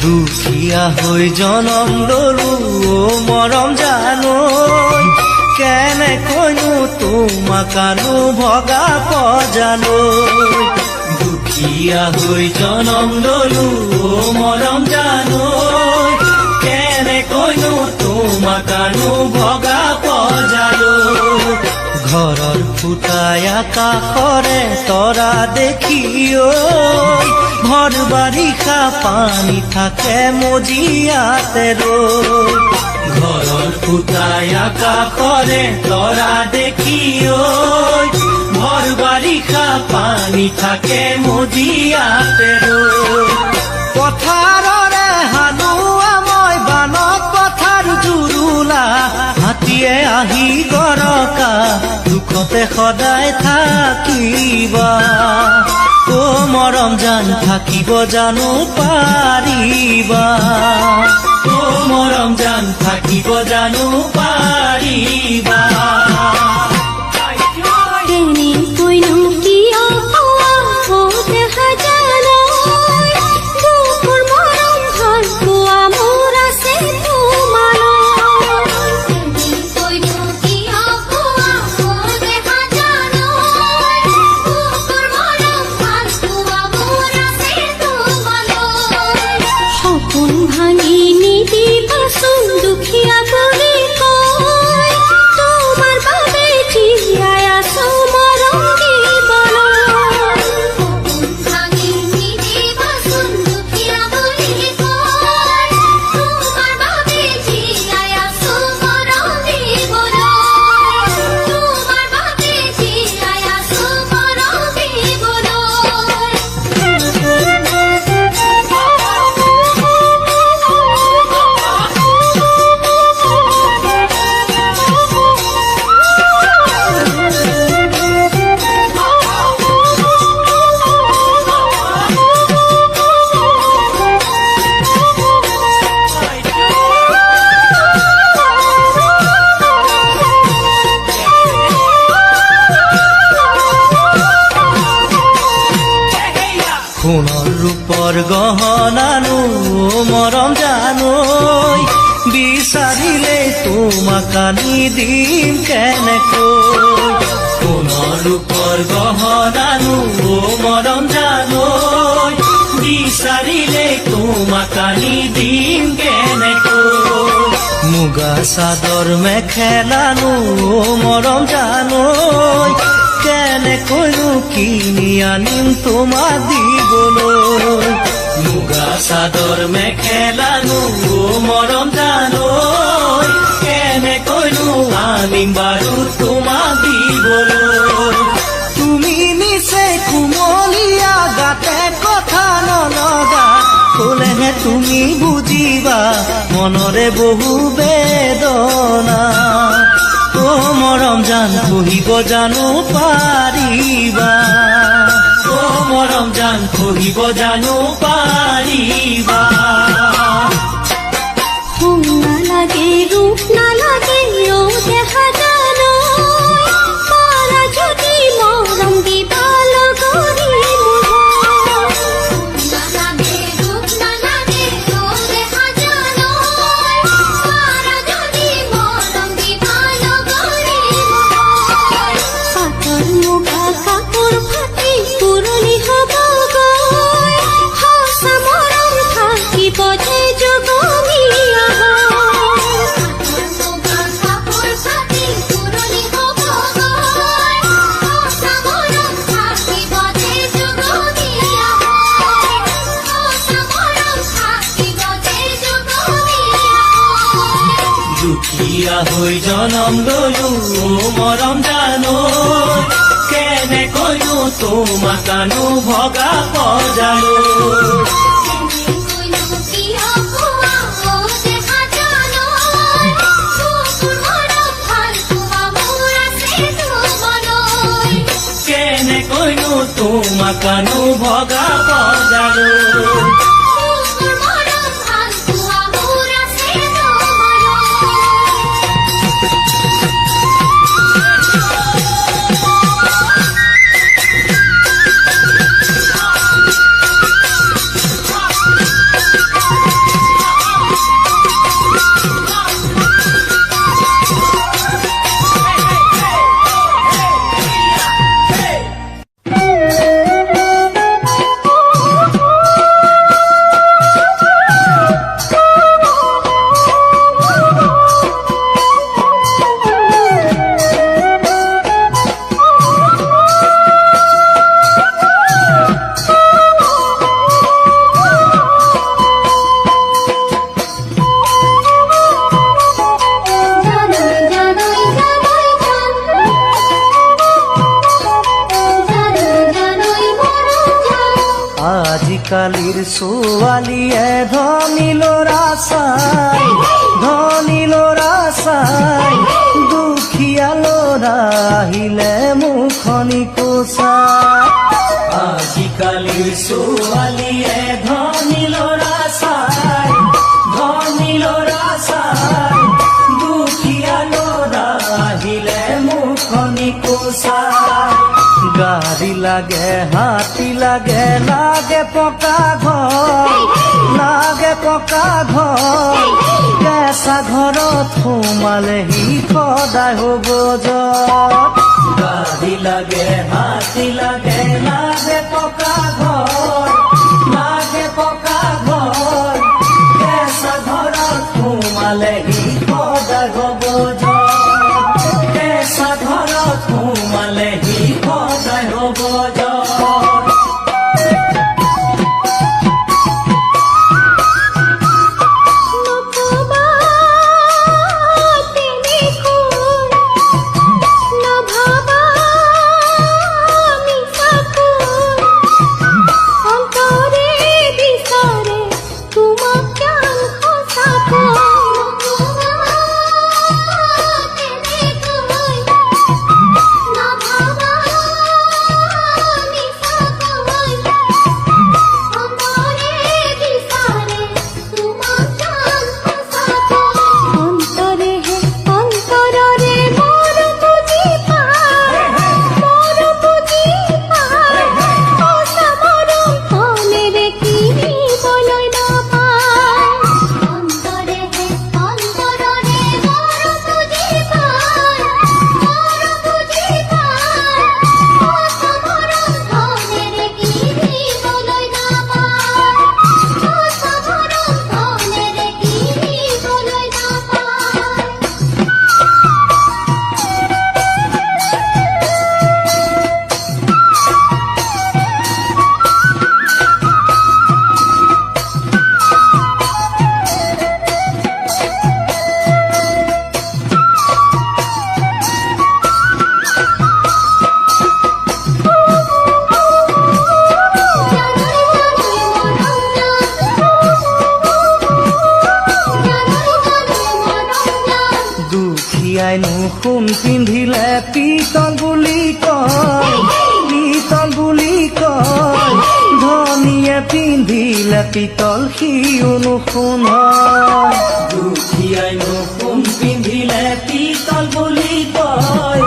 দুখীয়া হৈ জনম ললো মৰম জানৈ, কেনেকৈনো তোমাকানো ভগা পজালৈ। দুখীয়া হৈ জনম ললো মৰম জানৈ, কেনেকৈনো তোমাকানো ভগা পজালৈ। ঘৰৰ ফুটাই আকাশৰে তৰা দেখি ঐ, ঘৰ বাৰিষা পানী থাকে মজিয়াতে ৰৈ। ঘৰৰ ফুটাই আকাশৰে তৰা দেখি ঐ, ঘৰ বাৰিষা পানী থাকে মজিয়াতে ৰৈ। পথাৰৰে হালোৱা মই বানত পথাৰ জুৰুলা, হাতীয়ে আহি গৰকা দুখতে সদায় থাকিবা। ও মৰম জান থাকিব জানো পাৰিবা, ও মৰম জান থাকিব জানো পাৰিবা। সোণৰ ৰূপৰ গহনানো মৰম জানৈ, বিচাৰিলে তোমাক আনি দিম কেনেকৈ। সোণৰ ৰূপৰ গহনানো মৰম জানৈ, বিচাৰিলে তোমাক আনি দিম কেনেকৈ। মুগা চাদৰ মেখেলানো মৰম জানৈ, কেনেকৈনো কিনি আনিম তোমাক দিবলৈ। মুগা চাদৰ মেখেলানো মৰম জানৈ, কেনেকৈনো আনিম বাৰু তোমাক দিবলৈ। তুমি নিচে কুমলীয়া গাতে কথা নলগা, ক'লেহে তুমি বুজিবা মনৰে বহু বেদনা। ও মৰম জান কহিব জানো পাৰিবা, ও মৰম জান কহিব জানো পাৰিবা। সোণ নালাগে ৰূপ নালাগে ও দেখা জানৈ, পাৰা যদি মৰম দিবা লগৰী দুখীয়া হৈ জনম ললো মৰম জানৈ, কেনেকৈনো তোমাকানো ভগা পজালৈ। দেখা জানৈ তোমাক আনো ভগা পজালৈ মোৰ মৰম ভাল পোৱা মোৰ আছে আজিকালিৰ ছোৱালীয়ে ধনী ল'ৰা চাই দুখীয়া ল'ৰা আহিলে মুখনি কোচাই আজিকালিৰ ছোৱালীয়ে ধনী ল'ৰা চাই দুখীয়া ল'ৰা আহিলে মুখনি কোচাই গাড়ী লাগে হাতী লাগে পকা ঘৰ কেঁচা ঘৰত সোমালেহি সদায় হ'ব যত গাড়ী লাগে হাতী লাগে পকা ঘৰ কেঁচা ঘৰত সোমালেহি সদায় হ'ব যত কেঁচা ঘৰত সোমালেহি সদায় হ'ব যত নকবা তেনেকৈ নভাবা মিছাকৈ অন্তৰে বিচাৰে তোমাক যেন সঁচাকৈ নকবা তেনেকৈ নভাবা মিছাকৈ অন্তৰে বিচাৰে তোমাক যেন সঁচাকৈ অন্তৰেহে অন্তৰৰে মোৰ বুজি পায় সঁচা মৰম মনেৰে কিনিবলৈ নাপায় অন্তৰেহে অন্তৰৰে মোৰ বুজি পায় সঁচা মৰম মনেৰে কিনিবলৈ নাপায় সঁচা মৰম মনেৰে কিনিবলৈ নাপায় দুখীয়াইনো সোণ পিন্ধিলে পিতল বুলি কয় ধনীয়ে পিন্ধিলে পিতল সিওনো সোণ হয় দুখীয়াইনো সোণ পিন্ধিলে পিতল বুলি কয়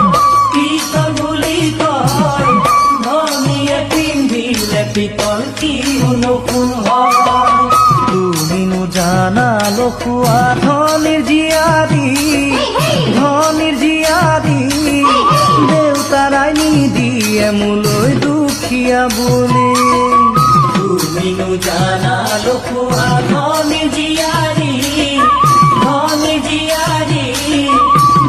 ধনীয়ে পিন্ধিলে পিতল কিনো সোণ হয় তুমিনো জানা লখুৱা ধনীৰ জীয়াৰী দেউতাৰাই নিদিয়ে মোলৈ দুখীয়া বুলি তুমিনো জানা লখুৱা ধনী জীয়াৰী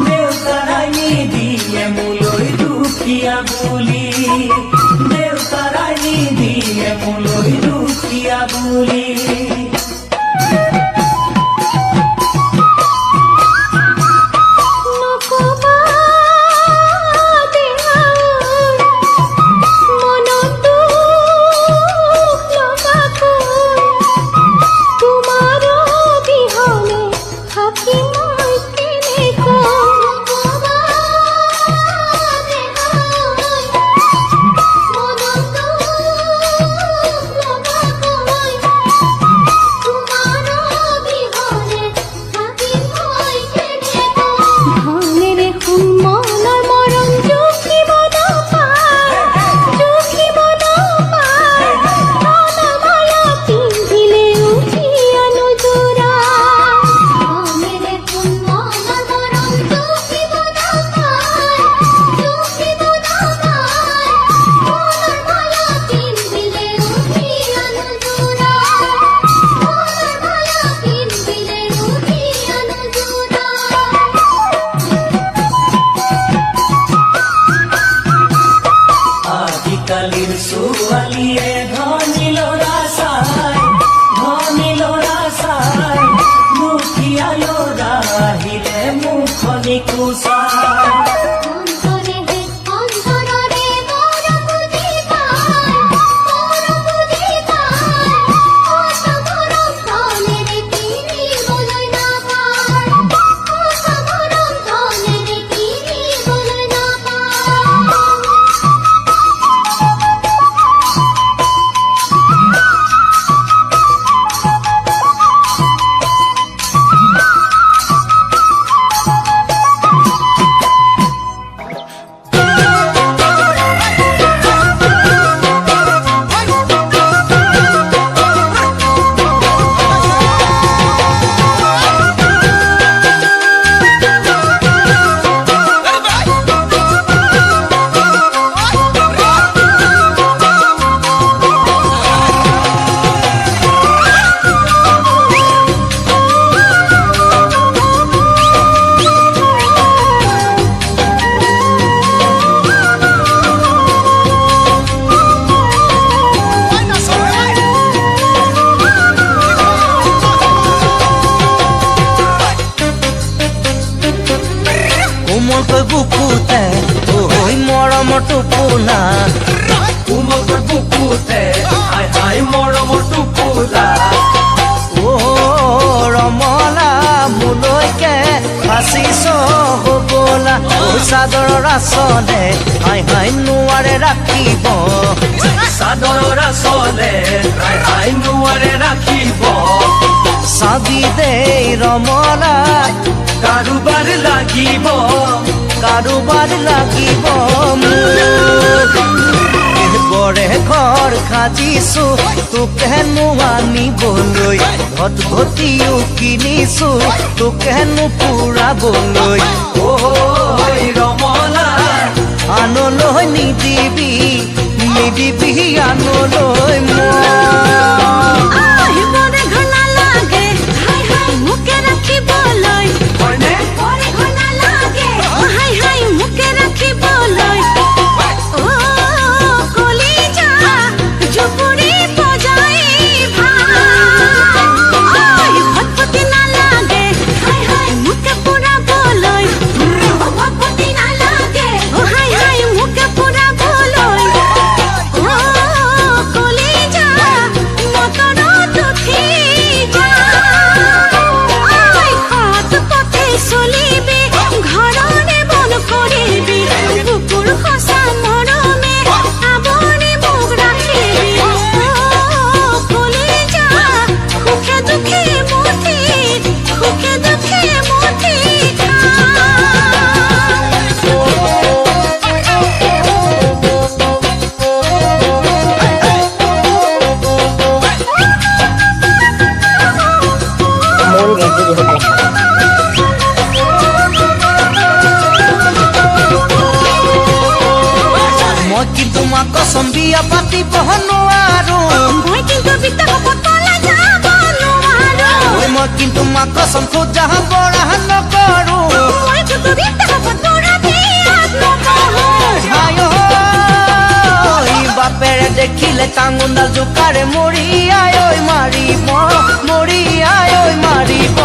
দেউতাৰাই নিদিয়ে মোলৈ দুখীয়া বুলি দেউতাৰাই নিদিয়ে মোলৈ দুখীয়া বুলি নকবা দেহাৰ মনত দুখ লগাকৈ পোষা অন্তরে হে অন্তরে মোর বুঝি পায় কত গরম ধনের কিনি বলই না পায় কত গরম ধনের কিনি বলই না পায় কোমলকৈ বুকুতে ঐ মৰম টোপোলা কোমলকৈ বুকুতে হাই হাই মৰমৰ টোপোলা অ ৰমলা মোলৈকে ফাঁচিছ হ'বলা ঐ চাদৰৰ আচলে হাই হাই নোৱাৰে ৰাখিব চাদৰৰ আচলে হাই হাই নোৱাৰে ৰাখিব চাবি দেই ৰমলা কাৰোবাৰ লাগিব কাৰোবাৰ লাগিব মোক বৰে ঘৰ সাজিছো তোকেনো আনিবলৈ ঘটঘটিও কিনিছো তোকেনো পুৰাবলৈ ঐ ৰমলা আনলৈ নিদিবি নিদিবি আনলৈ মই আহিবনে ঘনা লাগে হাই হাই মুকে ৰাখিবলৈ হয়নে বৰে ঘনা লাগে হাই হাই মুকে ৰাখিবলৈ অ কলিজা জুপুৰি বজাই ভাই ভটভটি নালাগে হাই হাই মুকে পুৰাবলৈ ভটভটি নালাগে হাই হাই মুকে পুৰাবলৈ অ কলিজা মটৰত উঠি যা হাত পথে চলিবি ঘৰৰে বন কৰিবি বুকুৰ সঁচা মৰমে আৱৰি মোক ৰাখিবি কলিজা সুখে দুখে মুঠি সুখে দুখে মুঠি মই কিন্তু মাক কচম বিয়া পাতিব নোৱাৰো মই কিন্তু বিদ্যা পতলা যাব নোৱাৰো মই কিন্তু মাক কচম খোজা বৰা নকৰো মই কিন্তু বিদ্যা পতলা দিয়াত নকৰো আই ঐ বাপেৰে দেখিলে টাঙোনডাল জোকাৰে মৰি আই ঐ মাৰিব মৰি আই ঐ মাৰিব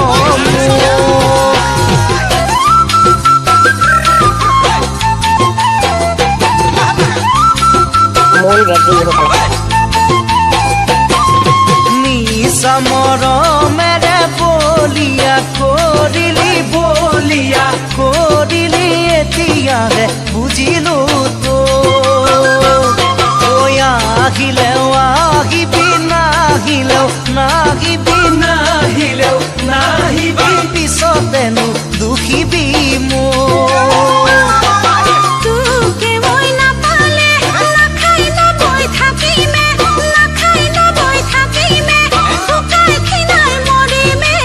নিচা মৰমেৰে বলিয়া কৰিলি বলিয়া কৰিলি এতিয়াহে বুজিলো তো আহিলেও আহিবি নাহিলেও নাহিবি নাহিলেও নাহিবি পিছতেনো দুখিবি মোৰ তোকে মই নাপালে নাখাই নবৈ থাকিমে নাখাই নবৈ থাকিমে শুকাই খিনাই মৰিমে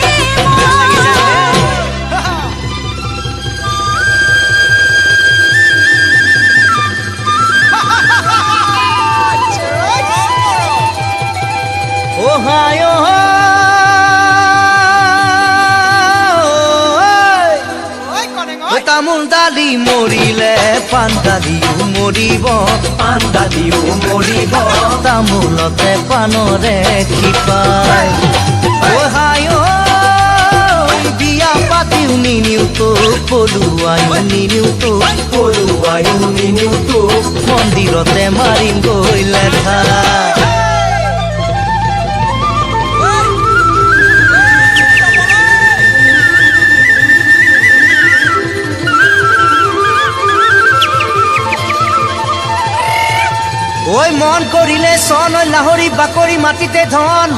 ওহাই তামোল দালি মৰিলে পাণ দালিও মৰিব পান্দাদিও মৰিব তামোলতে পাণৰে শিপাই ওহাই বিয়া পাতি আয়ু নিনিউ তো পলু আয়ু নিনিউ তো পলুৱাই নিনিও তোক মন্দিৰতে মাৰিম গৈ লেঠা ঐ মন কৰিলে চন ঐ লাহৰি বাকৰি মাটিতে ধন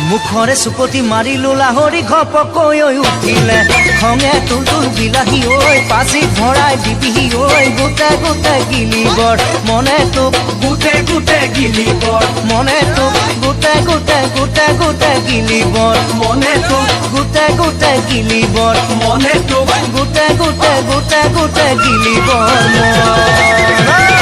মুখৰে চুপতি মাৰিলো লাহৰি ঘপকৈ ঐ উঠিলে খঙে তুলতুল বিলাহী ঐ পাচি ভৰাই দিবিহি ঐ গোটে গোটে গিলিবৰ মনে তোক গোটে গোটে গিলিবৰ মনে তোক গোটে গোটে গোটে গোটে গিলিবৰ মনে তোক গোটে গোটে গিলিবৰ মনে তোক গোটে গোটে গোটে গোটে গিলিবৰ মন